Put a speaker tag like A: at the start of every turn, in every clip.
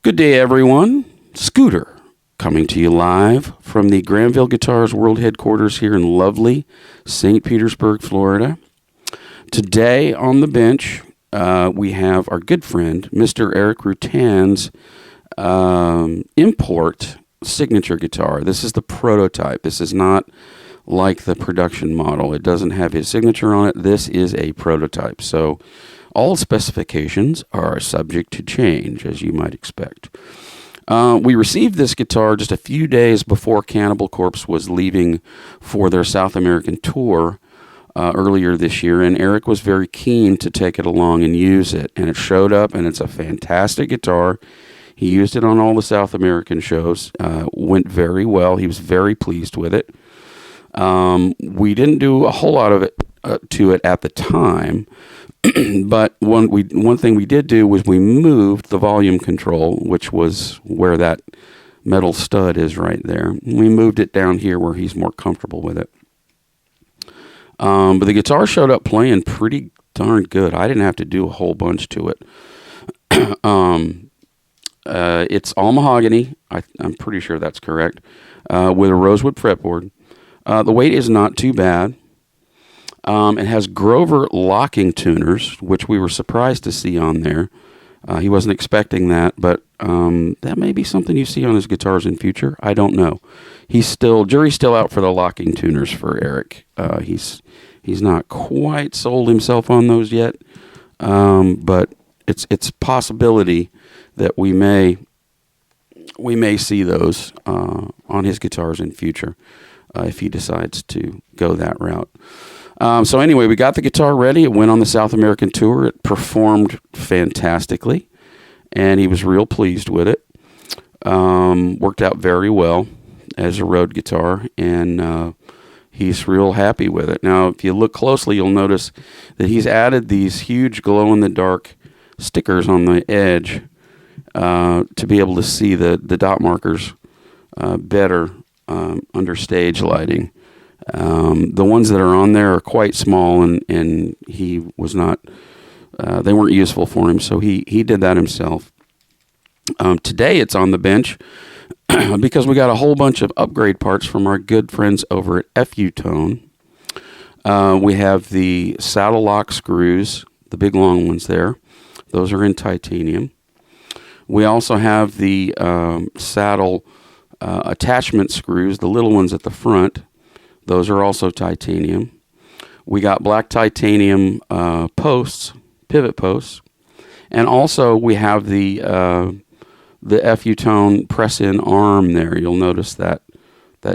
A: Good day, everyone. Scooter coming to you live from the Granville Guitars World Headquarters here in lovely St. Petersburg, Florida. Today on the bench, we have our good friend, Mr. Erik Rutan's import signature guitar. This is the prototype. This is not like the production model. It doesn't have his signature on it. This is a prototype. So all specifications are subject to change, as you might expect. We received this guitar just a few days before Cannibal Corpse was leaving for their South American tour earlier this year, and Erik was very keen to take it along and use it. And it showed up, and it's a fantastic guitar. He used it on all the South American shows. Went very well. He was very pleased with it. We didn't do a whole lot of it to it at the time, but one thing we did do was we moved the volume control, which was where that metal stud is right there. We moved it down here where he's more comfortable with it. But the guitar showed up playing pretty darn good. I didn't have to do a whole bunch to it. It's all mahogany. I'm pretty sure that's correct, with a rosewood fretboard. The weight is not too bad. It has Grover locking tuners, which we were surprised to see on there. He wasn't expecting that, but that may be something you see on his guitars in future. I don't know. Jury's still out for the locking tuners for Erik. He's not quite sold himself on those yet, but it's a possibility that we may see those on his guitars in future if he decides to go that route. So anyway, we got the guitar ready. It went on the South American tour. It performed fantastically, and he was real pleased with it. Worked out very well as a road guitar, and he's real happy with it. Now, if you look closely, you'll notice that he's added these huge glow-in-the-dark stickers on the edge to be able to see the dot markers better under stage lighting. The ones that are on there are quite small, and he was not, they weren't useful for him, so he did that himself. Today it's on the bench because we got a whole bunch of upgrade parts from our good friends over at FU Tone. We have the saddle lock screws, the big long ones there. Those are in titanium. We also have the saddle attachment screws, the little ones at the front. Those are also titanium. We got black titanium posts, pivot posts, and also we have the FU Tone press-in arm there. You'll notice that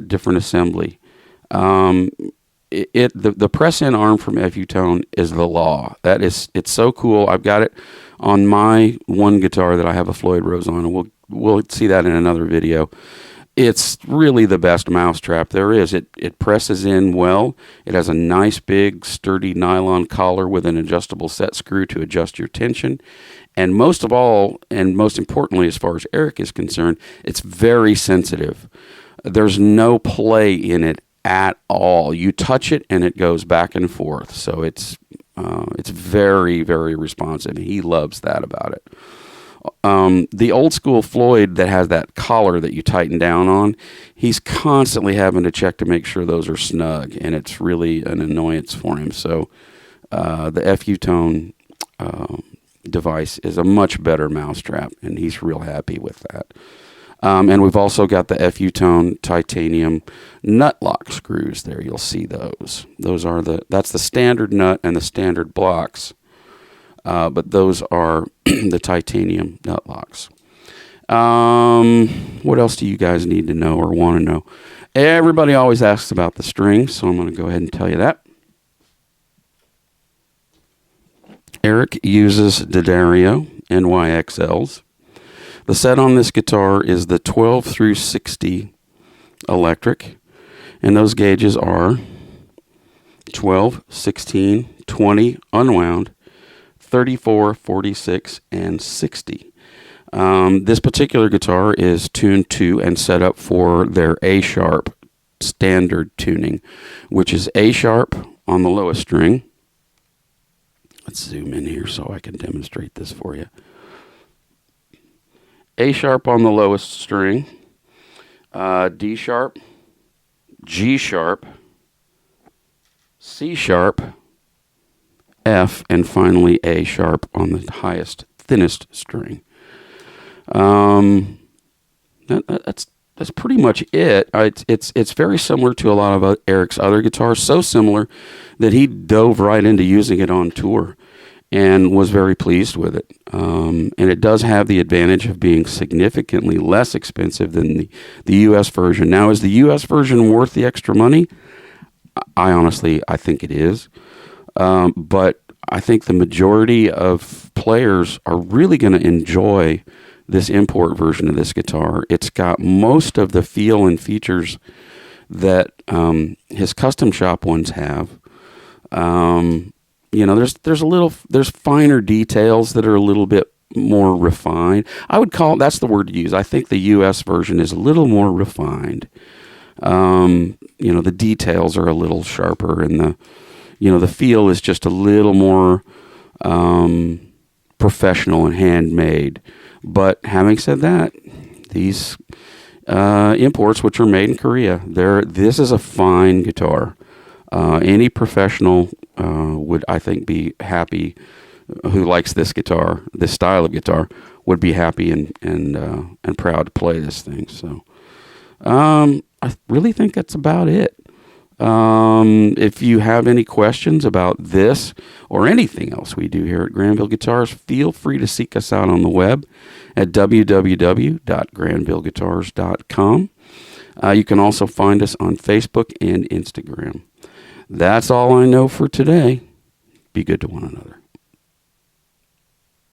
A: different assembly. The press-in arm from FU Tone is the law. It's so cool. I've got it on my one guitar that I have a Floyd Rose on, and we'll see that in another video. It's really the best mousetrap there is. It presses in well. It has a nice big sturdy nylon collar with an adjustable set screw to adjust your tension. And most of all, and most importantly as far as Erik is concerned, it's very sensitive. There's no play in it at all. You touch it and it goes back and forth. So it's very, very responsive. He loves that about it. The old school Floyd that has that collar that you tighten down on, he's constantly having to check to make sure those are snug, and it's really an annoyance for him. So the FU Tone device is a much better mousetrap, and he's real happy with that. And we've also got the FU Tone titanium nut lock screws there. You'll see those. That's the standard nut and the standard blocks. But those are the titanium nut locks. What else do you guys need to know or want to know? Everybody always asks about the strings, so I'm going to go ahead and tell you that. Erik uses D'Addario NYXLs. The set on this guitar is the 12 through 60 electric, and those gauges are 12, 16, 20 unwound, 34, 46, and 60. This particular guitar is tuned to and set up for their A-sharp standard tuning, which is A-sharp on the lowest string. Let's zoom in here so I can demonstrate this for you. A sharp on the lowest string, D sharp, G sharp, C sharp, F, and finally A sharp on the highest, thinnest string. That's pretty much it. It's very similar to a lot of Erik's other guitars, so similar that he dove right into using it on tour and was very pleased with it. And it does have the advantage of being significantly less expensive than the U.S. version. Now, is the U.S. version worth the extra money? I think it is. But I think the majority of players are really going to enjoy this import version of this guitar. It's got most of the feel and features that his custom shop ones have. There's finer details that are a little bit more refined. I would call that's the word to use. I think the U.S. version is a little more refined. The details are a little sharper, and the feel is just a little more professional and handmade. But having said that, these imports, which are made in Korea, this is a fine guitar. Any professional would, I think, be happy who likes this guitar, this style of guitar, would be happy and proud to play this thing. So I really think that's about it. If you have any questions about this or anything else we do here at Granville Guitars, feel free to seek us out on the web at www.granvilleguitars.com. You can also find us on Facebook and Instagram. That's all I know for today. Be good to one another.